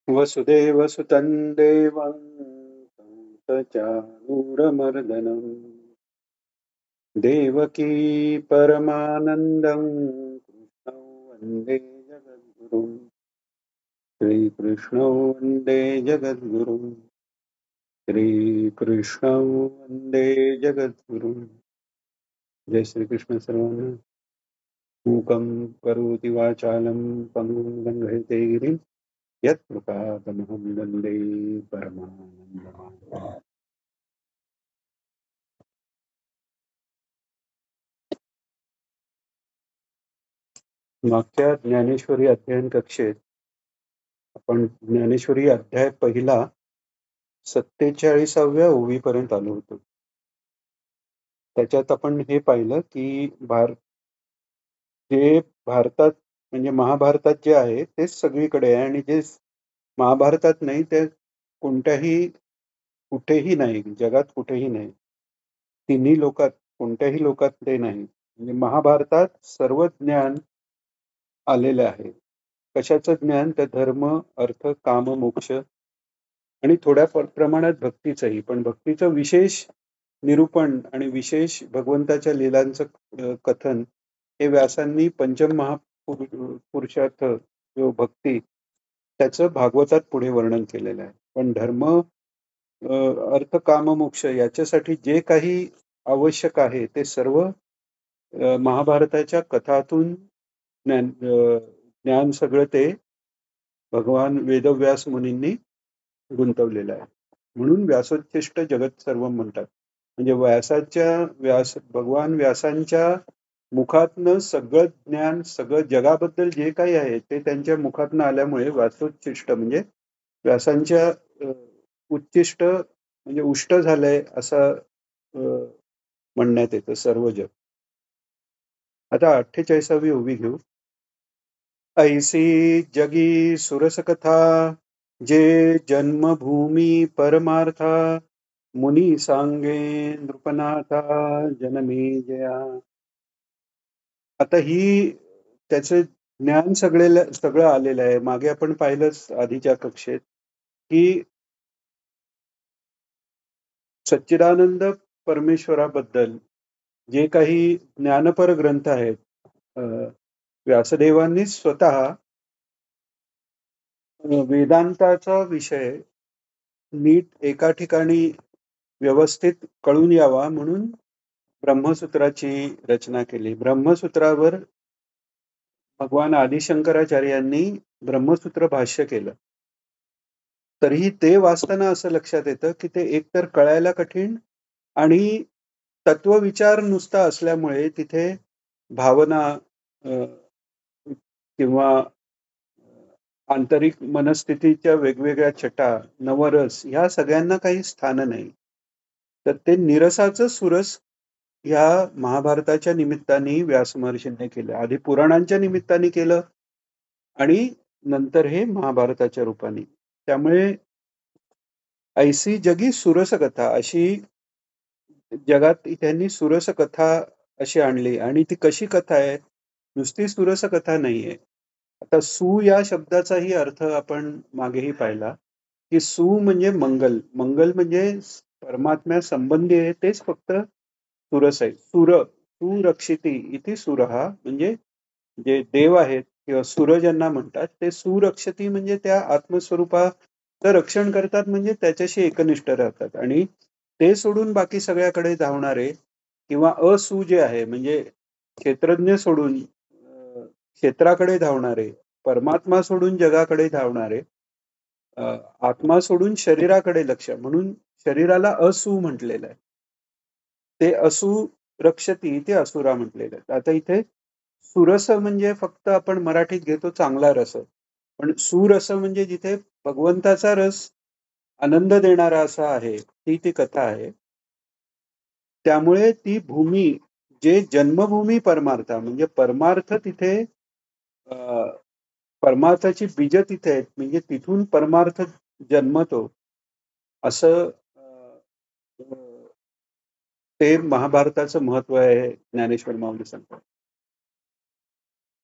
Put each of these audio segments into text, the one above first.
वसुदेवसुतं देवं कंसचाणूरमर्दनं देवकी परमानन्दं कृष्णं वन्दे जगद्गुरुं श्रीकृष्णं वन्दे जगद्गुरुं श्रीकृष्णं वन्दे जगद्गुरुं जय श्रीकृष्ण सर्वांना. मूकं करोति वाचालं पङ्गुं लङ्घयते गिरिं यत्कृपातमहं वन्दे परमानन्दमाधवम्. मागच्या ज्ञानेश्वरी अध्ययन कक्षेत आपण ज्ञानेश्वरी अध्याय पहिला 47व्या ओवीपर्यंत आलो होतो. त्याच्यात आपण हे पाहिलं की जे भारतात म्हणजे महाभारतात जे आहे तेच सगळीकडे आहे आणि जे महाभारतात नाही ते कुठेही नाही, जगात कुठेही नाही. तिन्ही लोकात कोणत्याही लोकात ते नाही. म्हणजे महाभारतात सर्व ज्ञान आलेलं आहे. कशाचं ज्ञान? तर धर्म, अर्थ, काम, मोक्ष आणि थोड्या प्रमाणात भक्तीचंही. पण भक्तीचं विशेष निरूपण आणि विशेष भगवंताच्या लीलांचं कथन हे व्यासांनी पंचम महापुरुषार्थ जो भक्ती त्याचं भागवतात पुढे वर्णन केलेलं आहे. पण धर्म, अर्थ, काम, मोक्ष याच्यासाठी जे काही आवश्यक आहे ते सर्व महाभारताच्या कथातून ज्ञान सगळं ते भगवान वेदव्यास मुनींनी गुंतवलेलं आहे. म्हणून व्यासोच्छिष्ट जगत सर्व म्हणतात. म्हणजे भगवान व्यासांच्या मुखातनं सगळं ज्ञान, सगळं जगाबद्दल जे काही आहे ते त्यांच्या मुखातनं आल्यामुळे व्यासोच्छिष्ट म्हणजे व्यासांच्या उच्चिष्ट म्हणजे उष्ट झालंय असं म्हणण्यात येतं सर्व जग. आता 48वी ओवी घेऊ. ऐसी जगी सुरस कथा जे जन्मभूमी परमार्था मुनी सांगे नृपनाथा जनमे जया. आता ही त्याचे ज्ञान सगळं आलेलं आहे. मागे आपण पाहिलंच आधीच्या कक्षेत की सच्चिदानंद परमेश्वराबद्दल जे काही ज्ञानपर ग्रंथ आहेत, व्यासदेवांनी स्वतः वेदांताचा विषय नीट एका ठिकाणी व्यवस्थित कळून यावा म्हणून ब्रह्मसूत्राची रचना केली. ब्रह्मसूत्रावर भगवान आदिशंकराचार्यांनी ब्रह्मसूत्र भाष्य केलं. तरीही ते वाचताना असं लक्षात येतं की ते एकतर कळायला कठीण आणि तत्वविचार नुसता असल्यामुळे तिथे भावना किंवा आंतरिक मनस्थितीच्या वेगवेगळ्या छटा, नवरस ह्या सगळ्यांना काही स्थान नाही. तर ते निरसाचं सुरस ह्या महाभारताच्या निमित्ताने व्यास महर्षींनी केलं. आधी पुराणांच्या निमित्ताने केलं आणि नंतर हे महाभारताच्या रूपाने. त्यामुळे ऐसी जगी सुरस कथा अशी जगात त्यांनी सुरस कथा अशी आणली. आणि ती कशी कथा आहे? नुसती सुरस कथा नाहीये. आता सु या शब्दाचाही अर्थ आपण मागेही पाहिला की सु म्हणजे मंगल. मंगल म्हणजे परमात्म्या संबंधी आहे तेच फक्त सुरस आहे. सुरक्षिती इथे सुरहा म्हणजे जे देव आहेत किंवा सुर ज्यांना म्हणतात ते सुरक्षती म्हणजे त्या आत्मस्वरूपाचं रक्षण करतात म्हणजे त्याच्याशी एकनिष्ठ राहतात. आणि ते सोडून बाकी सगळ्याकडे धावणारे किंवा असु जे आहे म्हणजे क्षेत्रज्ञ सोडून क्षेत्राकडे धावणारे, परमात्मा सोडून जगाकडे धावणारे, आत्मा सोडून शरीराकडे लक्ष म्हणून शरीराला असु म्हटलेलं आहे. ते असु रक्षती ते असुरा म्हटलेलं आहे. आता इथे सुरस म्हणजे फक्त आपण मराठीत घेतो चांगला रस. पण सुरस म्हणजे जिथे भगवंताचा रस आनंद देणारा असा आहे ती कथा आहे. त्यामुळे ती भूमी जे जन्मभूमी परमार्थ म्हणजे परमार्थ तिथे परमार्थाची बीज तिथे आहेत म्हणजे तिथून परमार्थ जन्मतो असं ते महाभारताचं महत्व आहे ज्ञानेश्वर माऊली सांगतात.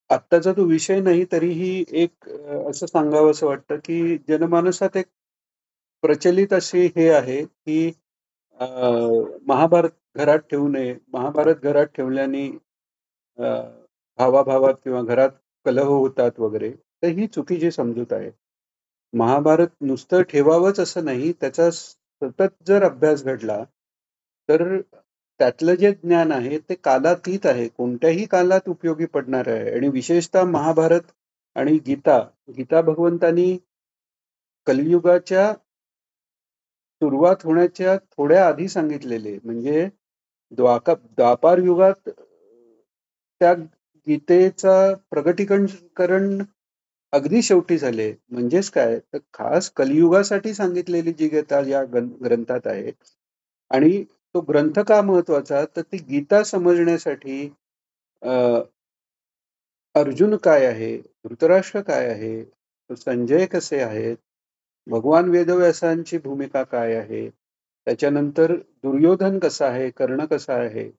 आत्ताचा तो विषय नाही तरीही एक असं सांगावसं वाटतं, की जनमानसात एक प्रचलित अशी हे आहे, की अ, महाभारत घरात ठेवू नये. महाभारत घरात ठेवल्याने अ, भावाभावात किंवा घरात कलह होतात वगैरे. तर ही चुकीची समजूत आहे. महाभारत नुसतं ठेवावंच असं नाही, त्याचा सतत जर अभ्यास घडला, तर त्यातलं जे ज्ञान आहे ते कालातीत आहे. कोणत्याही काळात उपयोगी पडणार आहे आणि विशेषतः महाभारत आणि गीता, गीता भगवंतांनी कलियुगाच्या सुरुवात होण्याच्या थोड्या आधी सांगितलेले. म्हणजे द्वापार युगात त्या गीतेचा प्रगटीकरण अगदी शेवटी झाले. म्हणजेच काय, तर खास कलियुगासाठी सांगितलेली जी गीता या ग्रंथात आहे आणि तो ग्रंथ का महत्वाचा? तर ती गीता समजण्यासाठी अ, अर्जुन काय आहे? धृतराष्ट्र काय आहे? संजय कसे आहेत? भगवान वेदव्यासांची भूमिका काय आहे? त्याच्यानंतर दुर्योधन कसा आहे? कर्ण कसा आहे?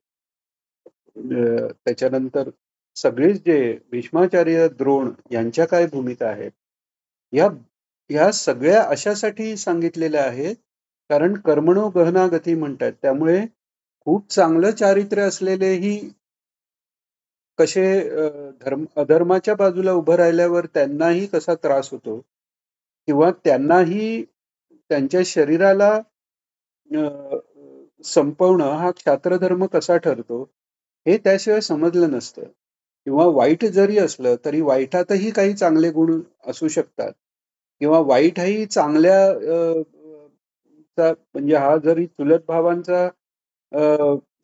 त्याच्यानंतर सगळेच जे भीष्माचार्य, द्रोण यांच्या काय भूमिका आहेत? या या सगळ्या अशासाठी सांगितलेल्या आहेत, कारण कर्मणो गहना गती म्हणतात. त्यामुळे खूप चांगलं चारित्र्य असलेलेही कसे अधर्माच्या बाजूला उभं राहिल्यावर त्यांनाही कसा त्रास होतो किंवा त्यांनाही त्यांच्या शरीराला अ, संपवणं हा क्षात्रधर्म कसा ठरतो, हे त्याशिवाय समजलं नसतं. किंवा वाईट जरी असलं, तरी वाईटातही काही चांगले गुण असू शकतात. किंवा वाईटही चांगल्या म्हणजे हा जरी चुलत भावांचा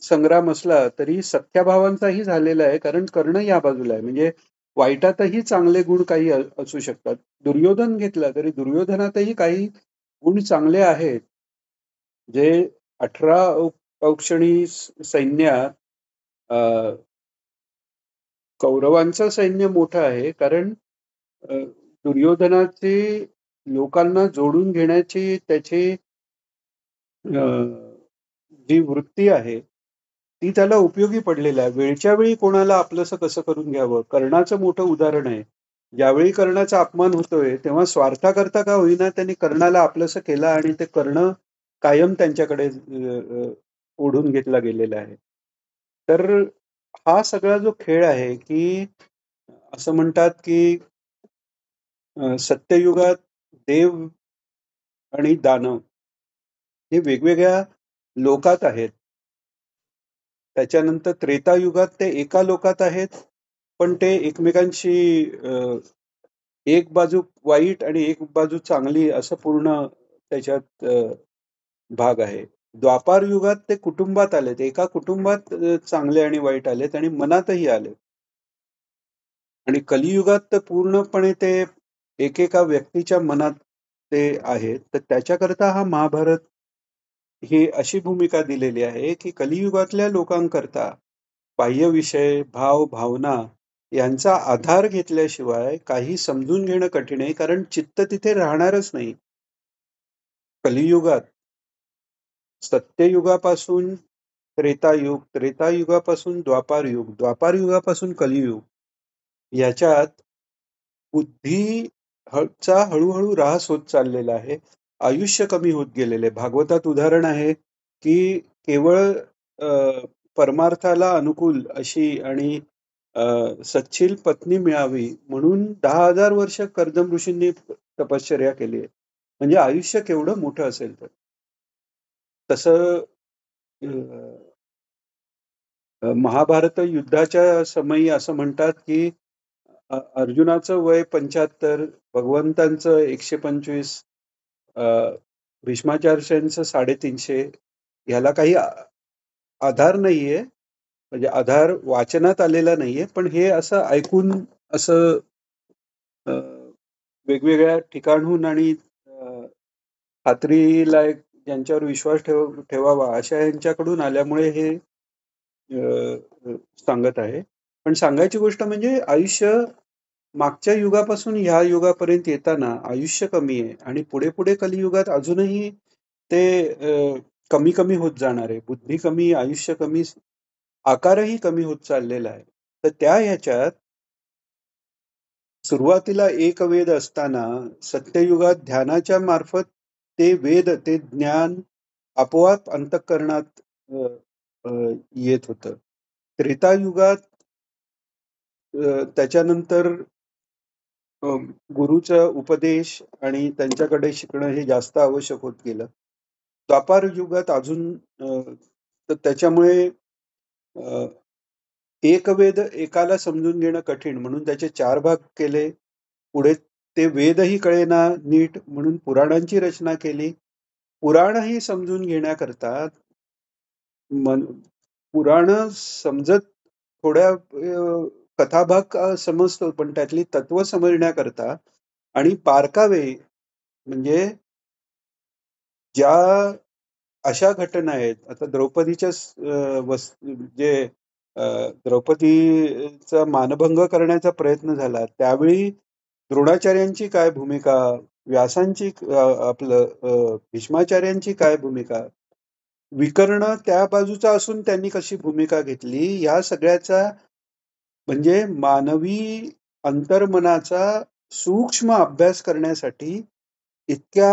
संग्राम असला, तरी सख्ख्या भावांचाही झालेला आहे. कारण कर्ण या बाजूला आहे. म्हणजे वाईटातही चांगले गुण काही असू शकतात. दुर्योधन घेतला, तरी दुर्योधनातही काही गुण चांगले आहेत. जे 18 औक्षणी सैन्यात अ, कौरवांचं सैन्य मोठं आहे. कारण दुर्योधनाची लोकांना जोडून घेण्याची त्याची अ, जी वृत्ती आहे, ती त्याला उपयोगी पडलेली आहे. वेळच्या वेळी कोणाला आपलंसं कसं करून घ्यावं, कर्णाचं मोठं उदाहरण आहे. ज्यावेळी कर्णाचा अपमान होतोय, तेव्हा स्वार्थाकरता का होईना त्यांनी कर्णाला आपलंसं केलं आणि ते कर्ण कायम त्यांच्याकडे ओढून घेतला गेलेला आहे. तर हा सगळा जो खेळ आहे, की असं म्हणतात, की सत्ययुगात देव आणि दानव हे वेगवेगळ्या लोकात आहेत. त्याच्यानंतर त्रेतायुगात ते एका लोकात आहेत, पण ते एकमेकांशी एक बाजू वाईट आणि एक बाजू चांगली असं पूर्ण त्याच्यात भाग आहे. द्वापार युगात ते कुटुंबात आलेत. एका कुटुंबात चांगले आणि वाईट आलेत आणि मनातही आले. आणि कलियुगात तर पूर्णपणे ते एकेका व्यक्तीच्या मनात ते आहेत. तर त्याच्याकरता हा महाभारत ही अशी भूमिका दिलेली आहे, की कलियुगातल्या लोकांकरता बाह्य विषय, भाव, भावना यांचा आधार घेतल्याशिवाय काही समजून घेणं कठीण आहे. कारण चित्त तिथे राहणारच नाही. कलियुगात सत्ययुगापासून त्रेतायुग, त्रेतायुगापासून द्वापार युग, द्वापार युगापासून कलियुग याच्यात बुद्धी चा हळू-हळू ऱ्हास होत चाललेला आहे. आयुष्य कमी होत गेलेलं आहे. भागवतात उदाहरण आहे, की केवळ अ, परमार्थाला अनुकूल अशी आणि सच्छील पत्नी मिळावी म्हणून 10,000 वर्ष कर्दम ऋषींनी तपश्चर्या केली आहे. म्हणजे आयुष्य केवढं मोठं असेल तर. तसं अ, महाभारत युद्धाच्या समयी असं म्हणतात, की अर्जुनाचं वय 75, भगवंतांचं 125, अ, भीष्माचार्यांचं 350. ह्याला काही आधार नाहीये. म्हणजे आधार वाचनात आलेला नाहीये. पण हे असं ऐकून असं अ, वेगवेगळ्या ठिकाणहून आणि खात्रीलायक ज्यांच्यावर विश्वास ठेवावा अशा यांच्याकडून आल्यामुळे हे सांगत आहे. पण सांगायची गोष्ट म्हणजे आयुष्य मागच्या युगापासून ह्या युगापर्यंत येताना आयुष्य कमी आहे आणि पुढे-पुढे कलियुगात अजूनही ते कमी-कमी होत जाणार आहे. बुद्धी कमी, आयुष्य कमी, आकारही कमी होत चाललेला आहे. तर त्या ह्याच्यात सुरुवातीला एक वेद असताना सत्ययुगात ध्यानाच्या मार्फत ते वेद, ते ज्ञान आपोआप अंतःकरणात अ, अ, येत होतं. त्रेतायुगात त्याच्यानंतर अ, गुरुचा उपदेश आणि त्यांच्याकडे शिकणं हे जास्त आवश्यक होत गेलं. द्वापार युगात अजून तर त्याच्यामुळे अ, एक वेद एकाला समजून घेणं कठीण म्हणून त्याचे 4 भाग केले. पुढे ते वेदही कळेना नीट म्हणून पुराणांची रचना केली. पुराणही समजून घेण्याकरता मन पुराणं समजत थोड्या कथाभाग समजतो, पण त्यातली तत्व समजण्याकरता आणि बारकावे म्हणजे ज्या अशा घटना आहेत. आता द्रौपदीच्या जे अ, द्रौपदीचा मानभंग करण्याचा प्रयत्न झाला, त्यावेळी द्रोणाचार्यांची काय भूमिका, व्यासांची आपलं भीष्माचार्यांची काय भूमिका, विकर्ण त्या बाजूचा असून त्यांनी कशी भूमिका घेतली, या सगळ्याचा म्हणजे मानवी अंतर्मनाचा सूक्ष्म अभ्यास करण्यासाठी इतक्या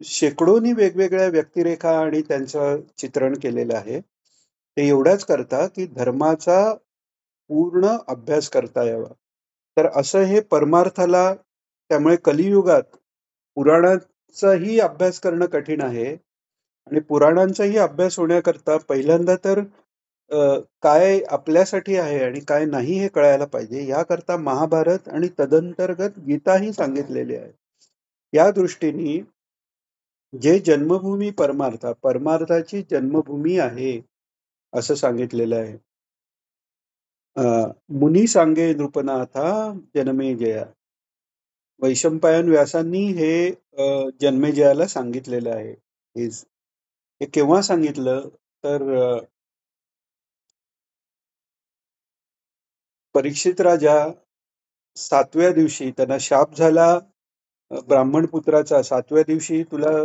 शेकडोनी वेगवेगळ्या व्यक्तिरेखा आणि त्यांचं चित्रण केलेलं आहे. ते एवढ्याच करता, की धर्माचा पूर्ण अभ्यास करता यावा. तर असं हे परमार्थाला त्यामुळे कलियुगात पुराणाचाही अभ्यास करणं कठीण आहे आणि पुराणांचाही अभ्यास होण्याकरता पहिल्यांदा तर काय आपल्यासाठी आहे आणि काय नाही हे कळायला पाहिजे. याकरता महाभारत आणि तदंतर्गत गीताही सांगितलेली आहे. या दृष्टीने जे जन्मभूमी परमार्थाची जन्मभूमी आहे, असं सांगितलेलं आहे. अ, मुनी सांगे नृपनाथा जनमेजया. वैशंपायन व्यासांनी हे जन्मेजयाला सांगितलेलं आहे. हे केव्हा सांगितलं? तर परीक्षित राजा 7व्या दिवशी त्यांना शाप झाला ब्राह्मण पुत्राचा. 7व्या दिवशी तुला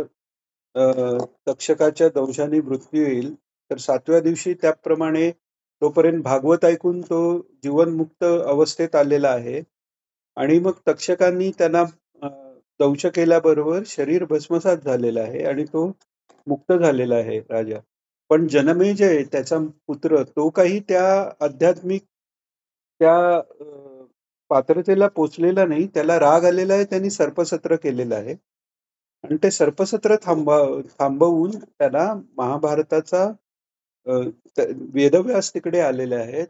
तक्षकाच्या दंशाने मृत्यू येईल. तर 7व्या दिवशी त्याप्रमाणे तोपर्यंत भागवत ऐकून तो जीवनमुक्त अवस्थेत आलेला आहे. आणि मग तक्षकांनी त्यांना अ, दंश केल्याबरोबर शरीर भस्मसात झालेलं आहे आणि तो मुक्त झालेला आहे राजा. पण जनमेजय त्याचा पुत्र तो काही त्या आध्यात्मिक त्या पात्रतेला पोचलेला नाही. त्याला राग आलेला आहे. त्यांनी सर्पसत्र केलेलं आहे. आणि ते सर्पसत्र थांबवून त्याला महाभारताचा अ, वेदव्यास तिकडे आलेले आहेत.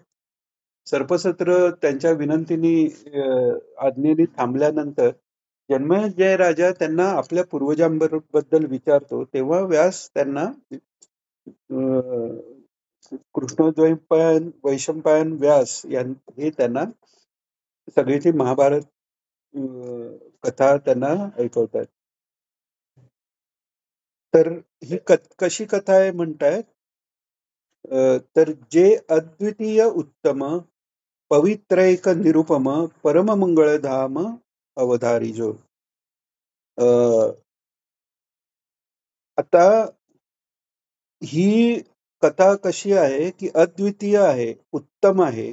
सर्पसत्र त्यांच्या विनंतीने आज्ञेने थांबल्यानंतर जन्मेजय राजा त्यांना आपल्या पूर्वजांबद्दल विचारतो. तेव्हा व्यास त्यांना कृष्णद्वैपायन वैशंपायन व्यास हे त्यांना सगळी ती महाभारत कथा त्यांना ऐकवतात. तर ही कशी कथा आहे म्हणतायत? तर जे अद्वितीय उत्तम पवित्रैक निरुपम परममंगळधाम अवधारिजो. अ, आता ही कथा कशी आहे, की अद्वितीय आहे, उत्तम आहे,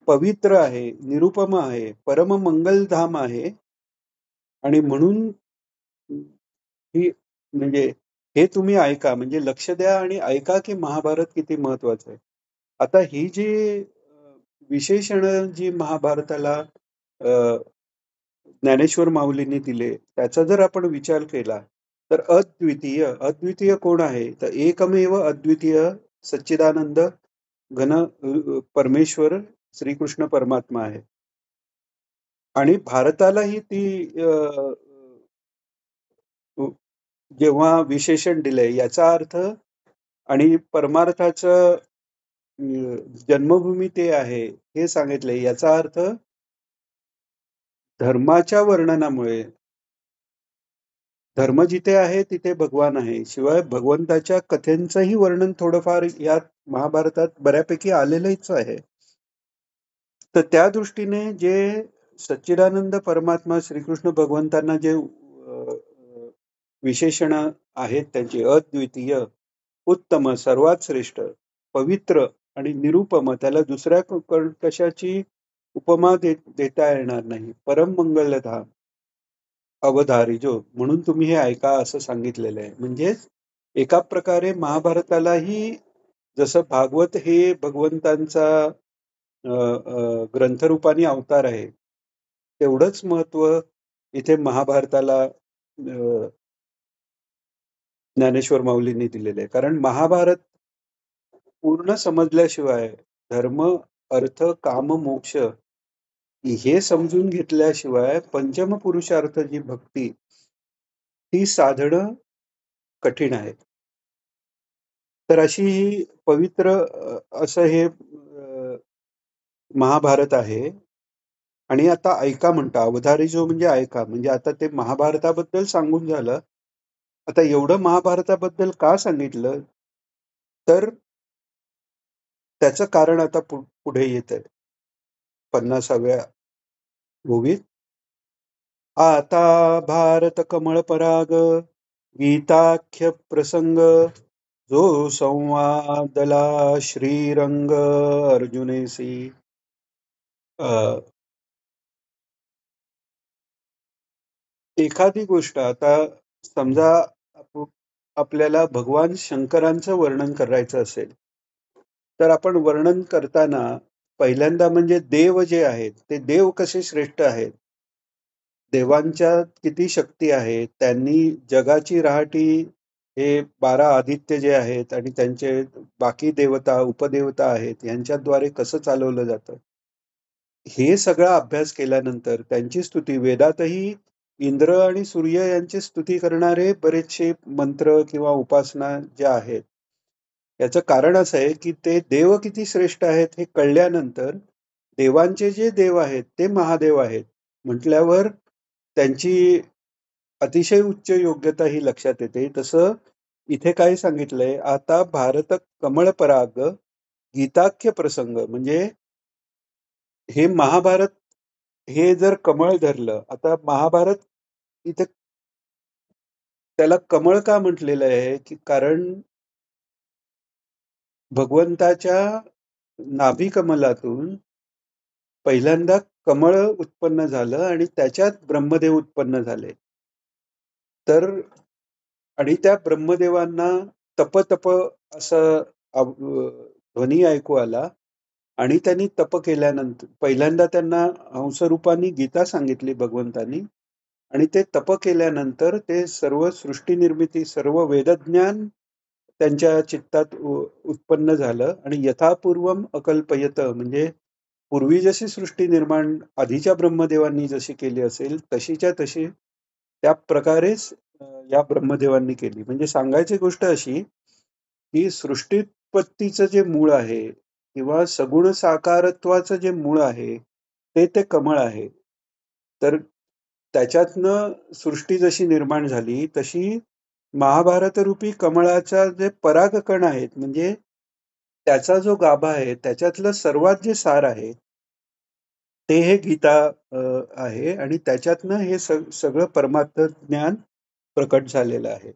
पवित्र आहे, निरुपम आहे, परममंगलधाम आहे आणि म्हणून ही म्हणजे हे तुम्ही ऐका म्हणजे लक्ष द्या आणि ऐका, की महाभारत किती महत्वाचं आहे. आता ही जी विशेषणं जी महाभारताला अ, ज्ञानेश्वर माऊलींनी दिले, त्याचा जर आपण विचार केला, तर अद्वितीय कोण आहे? तर एकमेव अद्वितीय सच्चिदानंद घन परमेश्वर श्रीकृष्ण परमात्मा आहे. आणि भारतालाही ती अ, जेव्हा विशेषण दिलंय याचा अर्थ आणि परमार्थाचं जन्मभूमी ते आहे, हे सांगितलंय. याचा अर्थ धर्माच्या वर्णनामुळे धर्म जिथे आहे तिथे भगवान आहे. शिवाय भगवंताच्या कथेचंही वर्णन थोडंफार यात महाभारतात बऱ्यापैकी आलेलंच आहे. तर त्या दृष्टीने जे सच्चिदानंद परमात्मा श्रीकृष्ण भगवंतांना जे विशेषण आहेत त्यांची अद्वितीय, उत्तम, सर्वात श्रेष्ठ, पवित्र आणि निरुपम त्याला दुसऱ्या कशाची उपमा देता येणार नाही. परम मंगलधाम अवधारिजो म्हणून तुम्ही हे ऐका असं सांगितलेलं आहे. म्हणजेच एका प्रकारे महाभारतालाही जसं भागवत हे भगवंतांचा ग्रंथरूपाने अवतार आहे, तेवढंच महत्व इथे महाभारताला ज्ञानेश्वर माऊलींनी दिलेलं आहे. कारण महाभारत पूर्ण समजल्याशिवाय धर्म, अर्थ, काम, मोक्ष हे समजून घेतल्याशिवाय पंचम पुरुषार्थ जी भक्ती ती साधणं कठीण आहे. तर अशी ही पवित्र असं हे महाभारत आहे. आणि आता ऐका म्हणता, अवधारी जो म्हणजे ऐका. म्हणजे आता ते महाभारताबद्दल सांगून झालं. आता एवढं महाभारताबद्दल का सांगितलं? तर त्याचं कारण आता पुढे येतंय 50व्या ओवीत. आता भारत कमळ पराग गीताख्य प्रसंग जो संवादला श्रीरंग अर्जुनेसी. अ, एखादी गोष्ट आता समजा आपल्याला भगवान शंकरांचं वर्णन करायचं असेल, तर आपण वर्णन करताना पहिल्यांदा म्हणजे देव जे आहेत, ते देव कसे श्रेष्ठ आहेत, देवांच्या किती शक्ती आहेत, त्यांनी जगाची राहाटी हे 12 आदित्य जे आहेत आणि त्यांचे बाकी देवता, उपदेवता आहेत, यांच्याद्वारे कसं चालवलं जातं. हे सगळा अभ्यास केल्यानंतर त्यांची स्तुती वेदातही इंद्र आणि सूर्य यांची स्तुती करणारे बरेचसे मंत्र किंवा उपासना ज्या आहेत. याचं कारण असं आहे, की ते देव किती श्रेष्ठ आहेत हे कळल्यानंतर देवांचे जे देव आहेत ते महादेव आहेत म्हटल्यावर त्यांची अतिशय उच्च योग्यता ही लक्षात येते. तसं इथे काय सांगितलंय, आता भारत कमळ पराग गीताख्य प्रसंग म्हणजे हे महाभारत हे जर कमळ धरलं, आता महाभारत इथे त्याला कमळ का म्हटलेलं आहे, की कारण भगवंताच्या नाभी कमलातून पहिल्यांदा कमळ उत्पन्न झालं आणि त्याच्यात ब्रह्मदेव उत्पन्न झाले. तर आणि त्या ब्रह्मदेवांना तप असं ध्वनी ऐकू आला आणि त्यांनी तप केल्यानंतर पहिल्यांदा त्यांना हंसरूपाने गीता सांगितली भगवंतानी आणि ते तप केल्यानंतर ते सर्व सृष्टी निर्मिती, सर्व वेदज्ञान त्यांच्या चित्तात उत्पन्न झालं आणि यथापूर्वम अकल्पयत म्हणजे पूर्वी जशी सृष्टी निर्माण आधीच्या ब्रह्मदेवांनी जशी केली असेल, तशीच्या तशी त्या प्रकारेच या ब्रह्मदेवांनी केली. म्हणजे सांगायची गोष्ट अशी, की सृष्टीत्पत्तीचं जे मूळ आहे किंवा सगुण साकारत्वाचं जे मूळ आहे, ते कमळ आहे. तर त्याच्यातनं सृष्टी जशी निर्माण झाली, तशी महाभारतरूपी कमळाचा जे परागकण आहेत, म्हणजे त्याचा जो गाभा आहे, त्याच्यातलं सर्वात जे सार आहे, ते हे गीता आहे आणि त्याच्यातनं हे सगळं परमार्थ ज्ञान प्रकट झालेलं आहे.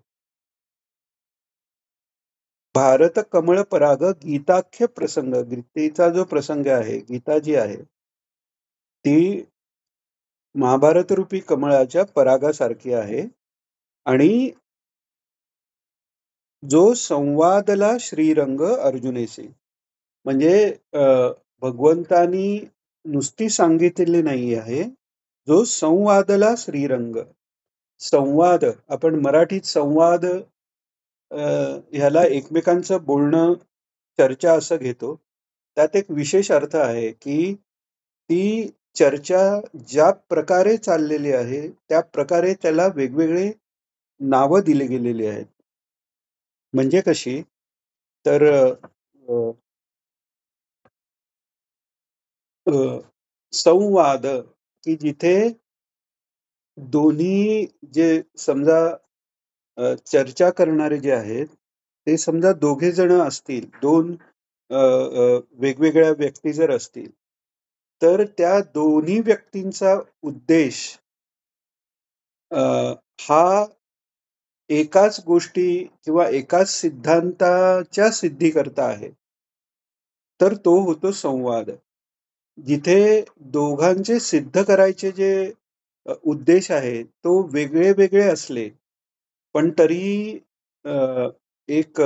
भारत कमळ पराग गीताख्य प्रसंग, गीतेचा जो प्रसंग आहे, गीता जी आहे, ती महाभारत रूपी कमळाच्या परागासारखी आहे आणि जो संवादला श्रीरंग अर्जुनेशी म्हणजे अ, भगवंतानी नुसती सांगितलेली नाही आहे, जो संवादला श्रीरंग. संवाद आपण मराठीत संवाद ह्याला एकमेकांचं बोलणं, चर्चा असं घेतो. त्यात एक विशेष अर्थ आहे, की ती चर्चा ज्या प्रकारे चाललेली आहे, त्या प्रकारे त्याला वेगवेगळे नावं दिली गेलेली आहेत. म्हणजे कशी? तर अ, अ, संवाद की जिथे दोन्ही जे समजा चर्चा करणारे जे आहेत, ते समजा दोघे जण असतील, दोन वेगवेगळ्या व्यक्ती जर असतील, तर त्या दोन्ही व्यक्तींचा उद्देश अ, हा एकाच गोष्टी किंवा एकाच सिद्धांताच्या सिद्धीकरता आहे. तर तो होतो संवाद. जिथे दोघांचे सिद्ध करायचे जे उद्देश आहे तो वेगळे वेगळे असले पण तरी अ, एक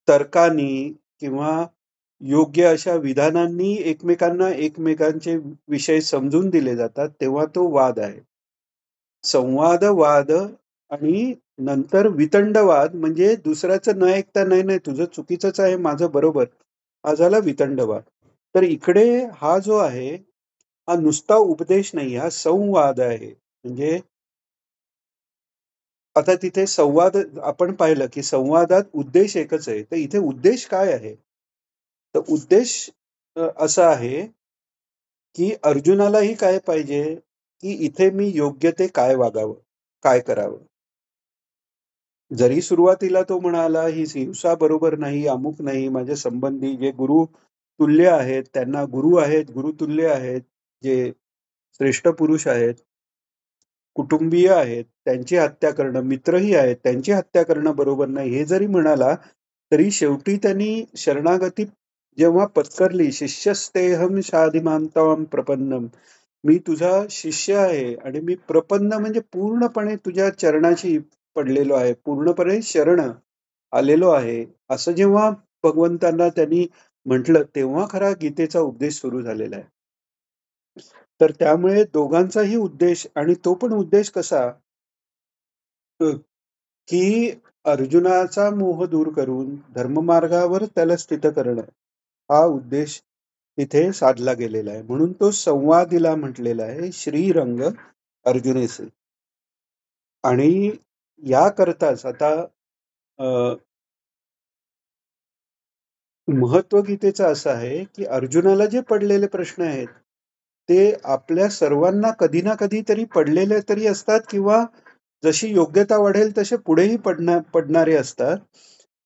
तर्कानी किंवा योग्य अशा विधानांनी एकमेकांना एकमेकांचे विषय समजून दिले जातात तेव्हा तो वाद आहे. संवाद, वाद आणि नंतर वितंडवाद म्हणजे दुसऱ्याचं न ऐकता नाही नाही तुझं चुकीचंच आहे माझं बरोबर हा झाला वितंडवाद. तर इकडे हा जो आहे हा नुसता उपदेश नाही हा संवाद आहे. म्हणजे आता तिथे संवाद आपण पाहिलं की संवादात उद्देश एकच आहे. तर इथे उद्देश काय आहे? तर उद्देश असा आहे की अर्जुनालाही काय पाहिजे, की इथे मी योग्य ते काय वागावं, काय करावं? जरी सुरुवातीला तो म्हणाला, "ही हिंसा बरोबर नाही, अमुक नाही, माझे संबंधी जे गुरु तुल्य आहेत, त्यांना गुरु आहेत, गुरुतुल्य आहेत, जे श्रेष्ठ पुरुष आहेत, कुटुंबीय आहेत, त्यांची हत्या करणं, मित्रही आहेत, त्यांची हत्या करणं बरोबर नाही." हे जरी म्हणाला, तरी शेवटी त्यांनी शरणागती जेव्हा पत्करली, "शिष्यस्तेहं शाधिमां त्वां प्रपन्नम." मी तुझा शिष्य आहे आणि मी प्रपन्न म्हणजे पूर्णपणे तुझ्या चरणाशी पडलेलो आहे. पूर्णपणे शरण आलेलो आहे. असं जेव्हा भगवंतांना त्यांनी म्हटलं, तेव्हा खरा गीतेचा उपदेश सुरू झालेला आहे. तर त्यामुळे दोघांचाही उद्देश आणि तो पण उद्देश कसा, अ, की अर्जुनाचा मोह दूर करून धर्ममार्गावर त्याला स्थित करणं, हा उद्देश तिथे साधला गेलेला आहे. म्हणून तो संवादिला म्हटलेला आहे, श्रीरंग अर्जुनेचे. आणि याकरताच आता अ, महत्व गीतेचं असं आहे, की अर्जुनाला जे पडलेले प्रश्न आहेत, ते आपल्या सर्वांना कधी ना कधीतरी पडलेले तरी असतात किंवा जशी योग्यता वाढेल तसे पुढेही पडणारे असतात.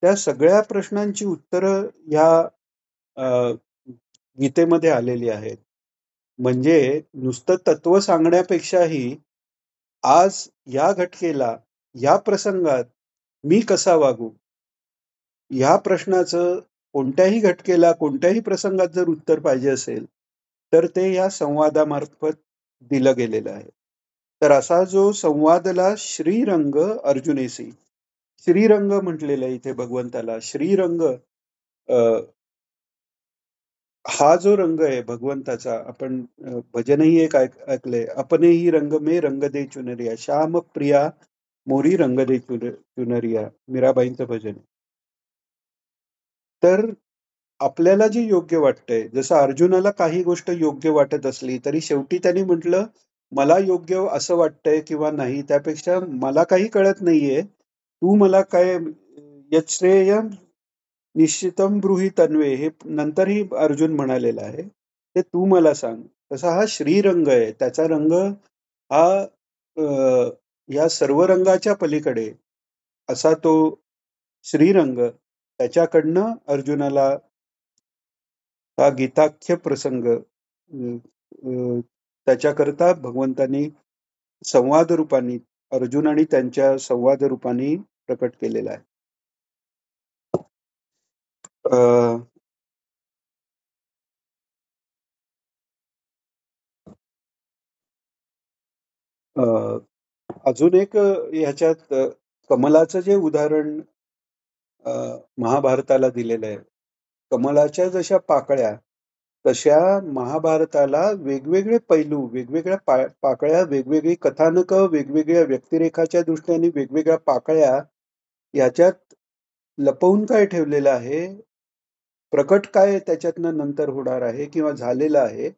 त्या सगळ्या प्रश्नांची उत्तरं ह्या अ, गीतेमध्ये आलेली आहेत. म्हणजे नुसतं तत्व सांगण्यापेक्षाही आज या घटकेला, या प्रसंगात मी कसा वागू? ह्या प्रश्नाचं कोणत्याही घटकेला, कोणत्याही प्रसंगात जर उत्तर पाहिजे असेल, तर ते या संवादामार्फत दिलं गेलेलं आहे. तर असा जो संवादला श्रीरंग अर्जुनेसी. श्रीरंग म्हटलेलं आहे इथे भगवंताला. श्रीरंग अ, हा जो रंग आहे भगवंताचा आपण भजनही एक ऐकलंय. "अपनेही रंग में रंग दे चुनरिया, श्याम प्रिया मोरी रंग दे चुनरिया." मीराबाईंचं भजन आहे. तर आपल्याला जे योग्य वाटतंय, जसं अर्जुनाला काही गोष्ट योग्य वाटत असली, तरी शेवटी त्यांनी म्हटलं, "मला योग्य असं वाटतंय किंवा नाही, त्यापेक्षा मला काही कळत नाहीये. तू मला काय यच्छ्रेयं निश्चितं ब्रूहि तन्वे." हे नंतरही अर्जुन म्हणालेला आहे. ते तू मला सांग. तसा हा श्रीरंग आहे. त्याचा रंग हा अ, या सर्व रंगाच्या पलीकडे असा तो श्रीरंग त्याच्याकडनं अर्जुनाला हा गीताख्य प्रसंग त्याच्याकरता भगवंतांनी संवाद रूपाने अर्जुन आणि त्यांच्या संवाद रूपाने प्रकट केलेला आहे. अ, अ, अजून एक ह्याच्यात कमलाचं जे उदाहरण अ, महाभारताला दिलेलं आहे. कमलाच्या जशा पाकळ्या, तशा महाभारताला वेगवेगळे पैलू, वेगवेगळ्या पाकळ्या, वेगवेगळी कथानकं, वेगवेगळ्या व्यक्तिरेखाच्या दृष्टीने वेगवेगळ्या पाकळ्या याच्यात लपवून काय ठेवलेलं आहे, प्रकट काय त्याच्यातनं नंतर होणार आहे किंवा झालेलं आहे,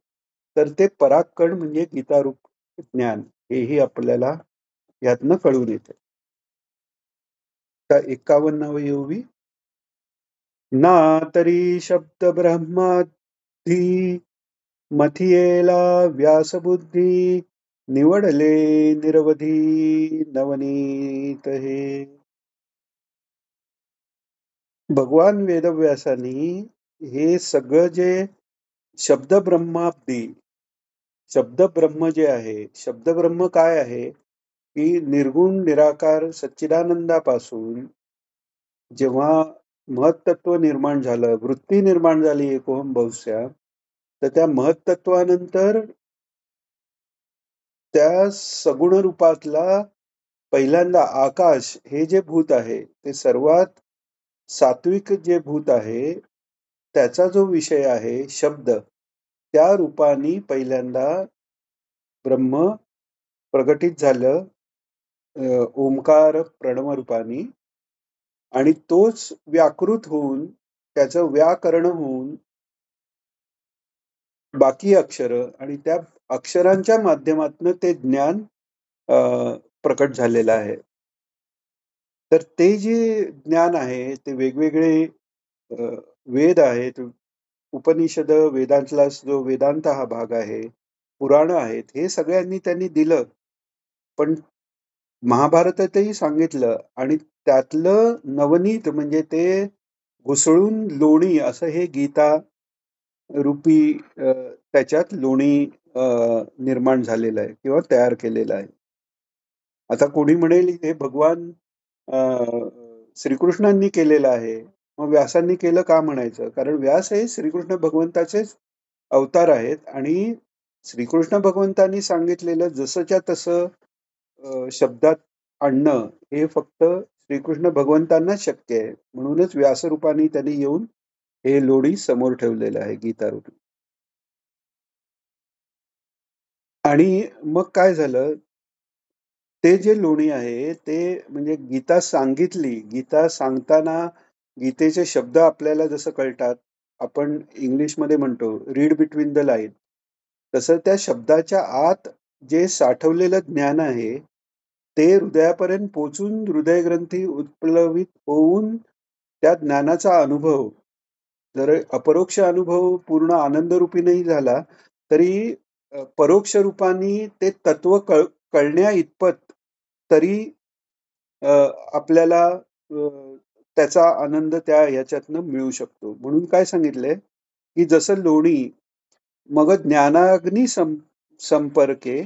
तर ते पराक्कण म्हणजे गीतारूप ज्ञान हेही आपल्याला यातनं कळून येतं. त्या 51वी ओवी ना तरी शब्द ब्रह्माती मथियेला व्यासबुद्धी निवडले निरवधी नवनीत हे. भगवान वेदव्यासांनी हे सगळं जे शब्द ब्रह्माब्दी शब्द ब्रह्म जे आहे शब्द ब्रह्म काय आहे की निर्गुण निराकार सच्चिदानंदापासून जेव्हा महत्तत्व निर्माण झालं, वृत्ती निर्माण झाली एकोहम बहुस्या, तर त्या महत्तत्वानंतर त्या सगुण रूपातला पहिल्यांदा आकाश हे जे भूत आहे, ते सर्वात सात्विक जे भूत आहे, त्याचा जो विषय आहे शब्द, त्या रूपाने पहिल्यांदा ब्रह्म प्रगटित झालं ओंकार प्रणव रूपाने आणि तोच व्याकृत होऊन त्याचं व्याकरण होऊन बाकी अक्षर आणि त्या अक्षरांच्या माध्यमातून ते ज्ञान प्रकट झालेलं आहे. तर ते जे ज्ञान आहे ते वेगवेगळे अ, वेद आहेत, उपनिषद, वेदांतला जो वेदांत हा भाग आहे, पुराणं आहेत, हे सगळ्यांनी त्यांनी दिलं. पण महाभारतातही सांगितलं आणि त्यातलं नवनीत म्हणजे ते घुसळून लोणी असं हे गीता रूपी त्याच्यात लोणी अ, निर्माण झालेलं आहे किंवा तयार केलेलं आहे. आता कोणी म्हणेल हे भगवान अ, श्रीकृष्णांनी केलेलं आहे. मग व्यासांनी केलं का म्हणायचं? कारण व्यास हे श्रीकृष्ण भगवंताचेच अवतार आहेत आणि श्रीकृष्ण भगवंतांनी सांगितलेलं जसंच्या तसं शब्दात आणणं हे फक्त श्रीकृष्ण भगवंतांनाच शक्य आहे. म्हणूनच व्यासरूपाने त्यांनी येऊन हे लोणी समोर ठेवलेलं आहे गीतारूपी. आणि मग काय झालं, ते जे लोणी आहे ते म्हणजे गीता सांगितली. गीता सांगताना गीतेचे शब्द आपल्याला जसं कळतात, आपण इंग्लिशमध्ये म्हणतो रीड बिटवीन द लाईन. तसं त्या शब्दाच्या आत जे साठवलेलं ज्ञान आहे, ते हृदयापर्यंत पोहोचून हृदयग्रंथी उत्प्लवित होऊन त्या ज्ञानाचा अनुभव जर अपरोक्ष अनुभव पूर्ण आनंदरूपी नाही झाला, तरी परोक्ष रूपाने ते तत्व कळण्या इतपत तरी अ, आपल्याला त्याचा आनंद त्या ह्याच्यातनं मिळू शकतो. म्हणून काय सांगितलंय, की जसं लोणी मग ज्ञानाग्नी संपर्के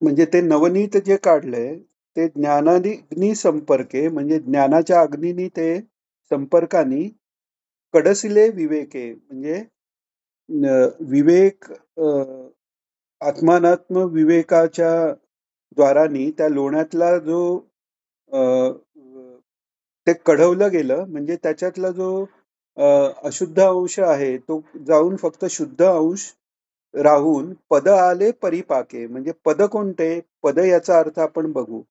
म्हणजे ते नवनीत जे काढलंय, ते ज्ञानाग्नी संपर्के म्हणजे ज्ञानाच्या अग्नीनी ते संपर्कानी कडसिले विवेके म्हणजे विवेक आत्मानात्म विवेकाच्या द्वारानी त्या लोण्यातला जो अ, ते कढवलं गेलं म्हणजे त्याच्यातला जो अ, अशुद्ध अंश आहे तो जाऊन फक्त शुद्ध अंश राहून पद आले परिपाके म्हणजे पद कोणते पद याचा अर्थ आपण बघू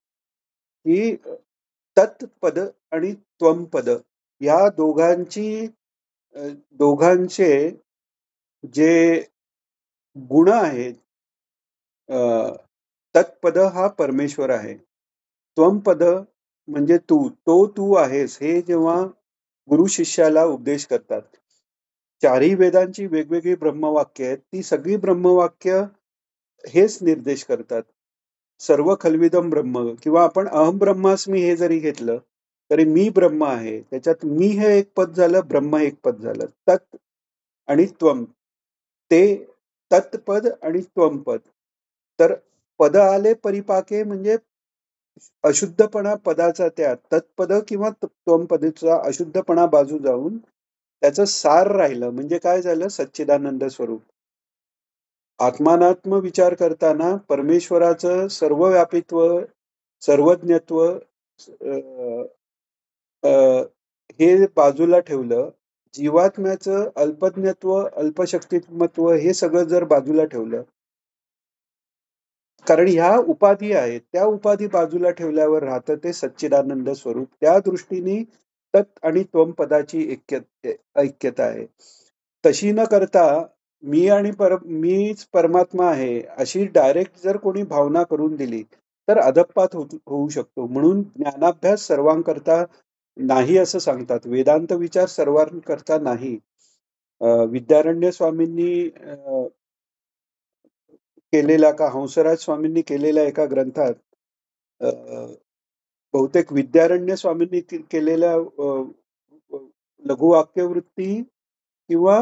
की तत्पद आणि त्वमपद या दोघांची अ, दोघांचे जे गुण आहेत अ, तत्पद हा परमेश्वर आहे. त्वमपद म्हणजे तू, तो तू आहेस हे जेव्हा गुरु शिष्याला उपदेश करतात. चारही वेदांची वेगवेगळी ब्रह्मवाक्य आहेत. ती सगळी ब्रह्मवाक्य हेच निर्देश करतात. सर्व खल्विदम ब्रह्म किंवा आपण अहम ब्रह्मास्मी हे जरी घेतलं, तरी मी ब्रह्म आहे. त्याच्यात मी हे एक पद झालं, ब्रह्म एक पद झालं. तत् आणि त्वम. ते तत्पद आणि त्वमपद. तर पद आले परिपाके म्हणजे अशुद्धपणा पदाचा त्या तत्पद किंवा त्वमपदीचा अशुद्धपणा बाजू जाऊन त्याचं सार राहिलं म्हणजे काय झालं सच्चिदानंद स्वरूप. आत्मानात्म विचार करताना परमेश्वराचं सर्वव्यापित्व, सर्वज्ञत्व अ, हे बाजूला ठेवलं. जीवात्म्याचं अल्पज्ञत्व, अल्पशक्तिमत्व हे सगळं जर बाजूला ठेवलं, कारण ह्या उपाधी आहेत. त्या उपाधी बाजूला ठेवल्यावर राहतं ते सच्चिदानंद स्वरूप. त्या दृष्टीने तत् आणि त्वम पदाची ऐक्यता आहे. तशी न करता मी आणि मीच परमात्मा आहे, अशी डायरेक्ट जर कोणी भावना करून दिली, तर अधःपात होऊ शकतो. म्हणून ज्ञानाभ्यास सर्वांकरता नाही असं सांगतात. वेदांत विचार सर्वांकरता नाही. विद्यारण्य स्वामींनी केलेल्या का हंसराज स्वामींनी केलेल्या एका ग्रंथात अ, बहुतेक विद्यारण्य स्वामींनी केलेल्या लघुवाक्यवृत्ती किंवा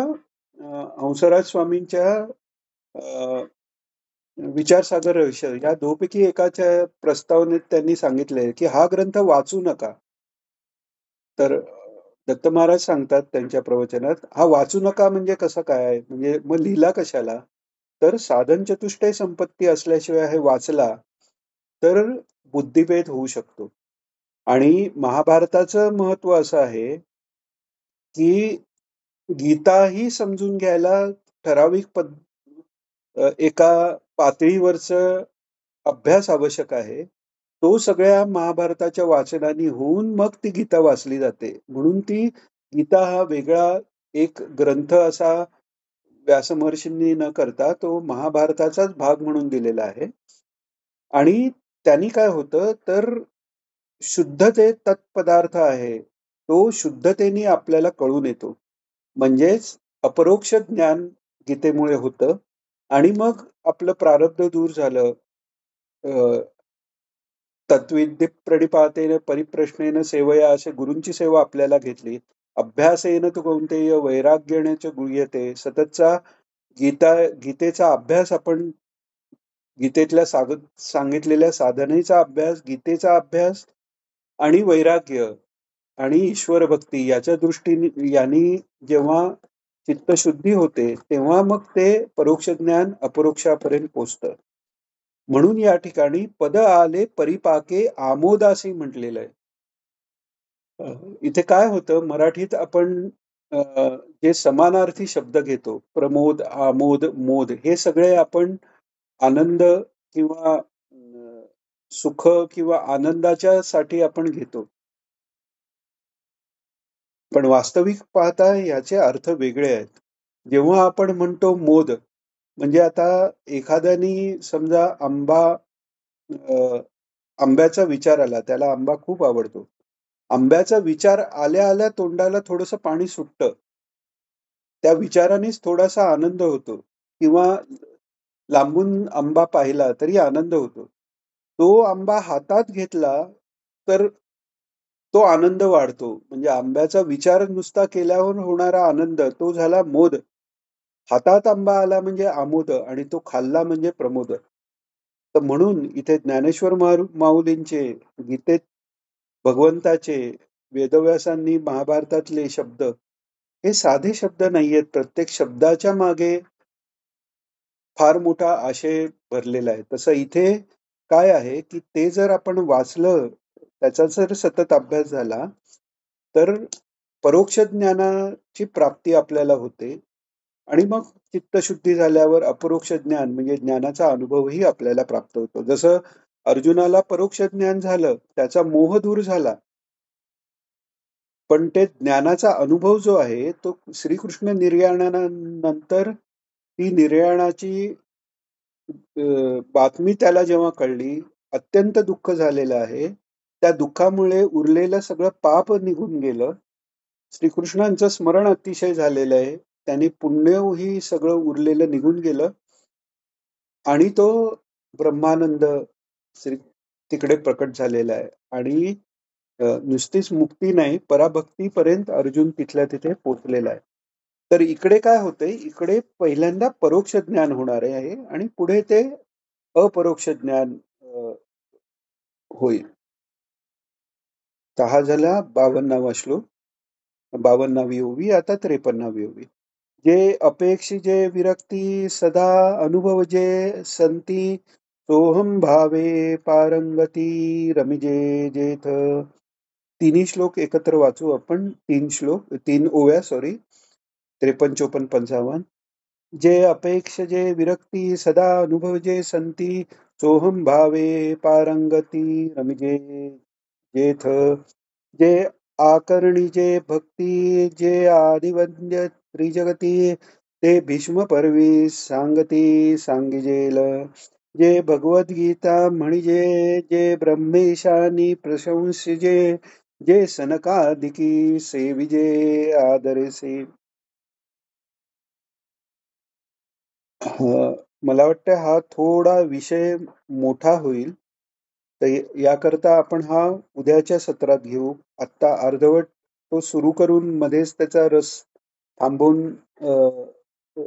हंसराज स्वामींच्या अ, विचारसागर रहस्य या दोपैकी एकाच्या प्रस्तावनेत त्यांनी सांगितलंय की हा ग्रंथ वाचू नका. तर दत्त महाराज सांगतात त्यांच्या प्रवचनात, हा वाचू नका म्हणजे कसं काय? म्हणजे मग लिहिला कशाला? तर साधन चतुष्टय संपत्ती असल्याशिवाय हे वाचला, तर बुद्धिभेद होऊ शकतो. आणि महाभारताचं महत्व असं आहे, की गीता ही समजून घ्यायला ठराविक एका पातळीवरचं अभ्यास आवश्यक आहे. तो सगळ्या महाभारताच्या वाचनाने होऊन मग ती गीता वाचली जाते. म्हणून ती गीता हा वेगळा एक ग्रंथ असा व्यासमहर्षींनी न करता तो महाभारताचाच भाग म्हणून दिलेला आहे. आणि त्यांनी काय होतं तर शुद्ध ते तत्पदार्थ आहे. तो शुद्धतेने आपल्याला कळून येतो. म्हणजेच अपरोक्ष ज्ञान गीतेमुळे होतं आणि मग आपलं प्रारब्ध दूर झालं. अ, तत्विद्य प्रणिपातेन परिप्रश्नेन सेवया असे गुरूंची सेवा आपल्याला घेतली. अभ्यासेन तु कौंतेय वैराग्येण च गुह्यते. सततचा गीतेचा अभ्यास आपण गीतेतल्या सांगितलेल्या साधनेचा अभ्यास, गीतेचा अभ्यास आणि वैराग्य आणि ईश्वर भक्ती याच्या दृष्टीने यांनी जेव्हा चित्तशुद्धी होते, तेव्हा मग ते परोक्ष ज्ञान अपरोक्षापर्यंत पोहोचतं. म्हणून या ठिकाणी पद आले परिपाके आमोदासी म्हटलेलं आहे. अ, इथे काय होतं मराठीत आपण अ, जे समानार्थी शब्द घेतो, प्रमोद, आमोद, मोद हे सगळे आपण आनंद किंवा सुख किंवा आनंदाच्या साठी आपण घेतो. पण वास्तविक पाहता याचे अर्थ वेगळे आहेत. जेव्हा आपण म्हणतो मोद, म्हणजे आता एखाद्यानी समजा अ, आंब्याचा विचार आला, त्याला आंबा खूप आवडतो. आंब्याचा विचार आल्या-आल्या तोंडाला थोडंसं पाणी सुटतं. त्या विचारानेच थोडासा आनंद होतो किंवा लांबून आंबा पाहिला तरी आनंद होतो. तो आंबा हातात घेतला, तर तो आनंद वाढतो. म्हणजे आंब्याचा विचार नुसता केल्यावर होणारा आनंद तो झाला मोद. हातात आंबा आला म्हणजे आमोद आणि तो खाल्ला म्हणजे प्रमोद. तर म्हणून इथे ज्ञानेश्वर माऊलींचे गीतेत भगवंताचे, वेदव्यासांनी महाभारतातले शब्द हे साधे शब्द नाहीयेत. प्रत्येक शब्दाच्या मागे फार मोठा आशय भरलेला आहे. तसं इथे काय आहे, की ते जर आपण वाचलं, त्याचा जर सतत अभ्यास झाला, तर परोक्ष ज्ञानाची प्राप्ती आपल्याला होते आणि मग चित्तशुद्धी झाल्यावर अपरोक्ष ज्ञान म्हणजे ज्ञानाचा अनुभवही आपल्याला प्राप्त होतो. जसं अर्जुनाला परोक्ष ज्ञान झालं, त्याचा मोह दूर झाला. पण ते ज्ञानाचा अनुभव जो आहे, तो श्रीकृष्ण निर्याणानंतर ती निर्याणाची बातमी त्याला जेव्हा कळली, अत्यंत दुःख झालेलं आहे. त्या दुःखामुळे उरलेलं सगळं पाप निघून गेलं. श्रीकृष्णांचं स्मरण अतिशय झालेलं आहे. त्यांनी पुण्यही सगळं उरलेलं निघून गेलं आणि तो ब्रह्मानंद श्री तिकडे प्रकट झालेला आहे आणि नुसतीच मुक्ती नाही, पराभक्तीपर्यंत अर्जुन तिथल्या तिथे पोहोचलेला आहे. तर इकडे काय होतंय, इकडे पहिल्यांदा परोक्ष ज्ञान होणार आहे आणि पुढे ते अपरोक्ष ज्ञान होईल. तर हा झाला 52वा श्लोक. 52वी ओवी, आता 53वी ओवी. जे अपेक्षी जे विरक्ती सदा अनुभव जे संती सोहम भावे पारंगती रमिजे जेथ. तिन्ही श्लोक एकत्र वाचू आपण. 3 ओव्या सॉरी. 53, 54, 55. जे अपेक्ष जे विरक्ती सदा अनुभव जे संती सोहम भावे पारंगती रमिजे जेथ. जे आकर्णी जे भक्ती जे आदिवंद्य त्रिजगती ते भीष्म पर्वी सांगती सांगिजेल. जे भगवद्गीता म्हणजे जे ब्रह्मेशानी प्रशंसिजे जे सनकादिकी सेविजे आदरेसे. मला वाटतं हा थोडा विषय मोठा होईल. तर याकरता आपण हा उद्याच्या सत्रात घेऊ. आत्ता अर्धवट तो सुरू करून मध्येच त्याचा रस थांबवून अ, अ,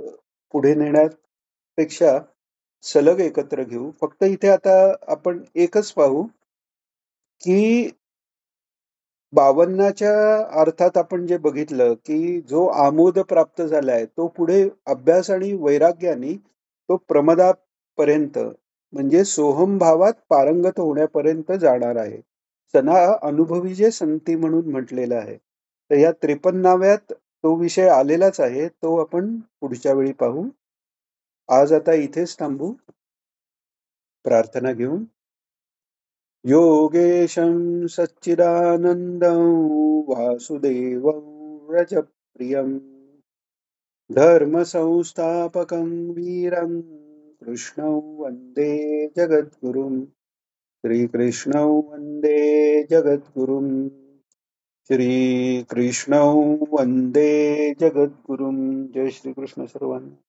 पुढे नेण्यापेक्षा सलग एकत्र घेऊ. फक्त इथे आता आपण एकच पाहू, की 52च्या अर्थात आपण जे बघितलं, की जो आमोद प्राप्त झालाय, तो पुढे अभ्यास आणि वैराग्याने तो प्रमदापर्यंत म्हणजे सोहम भावात पारंगत होण्यापर्यंत जाणार आहे. सना अनुभवी जे संती म्हणून म्हटलेलं आहे. तर या 53व्यात तो विषय आलेलाच आहे. तो आपण पुढच्या वेळी पाहू. आज आता इथेच थांबू. प्रार्थना घेऊन. योगेशं सच्चिदानन्दं वासुदेवं व्रजप्रियं धर्मसंस्थापकं वीरं कृष्णं वन्दे जगद्गुरुं श्रीकृष्णं वन्दे जगद्गुरुं श्रीकृष्णं वन्दे जगद्गुरुं जय श्रीकृष्ण सर्वांना.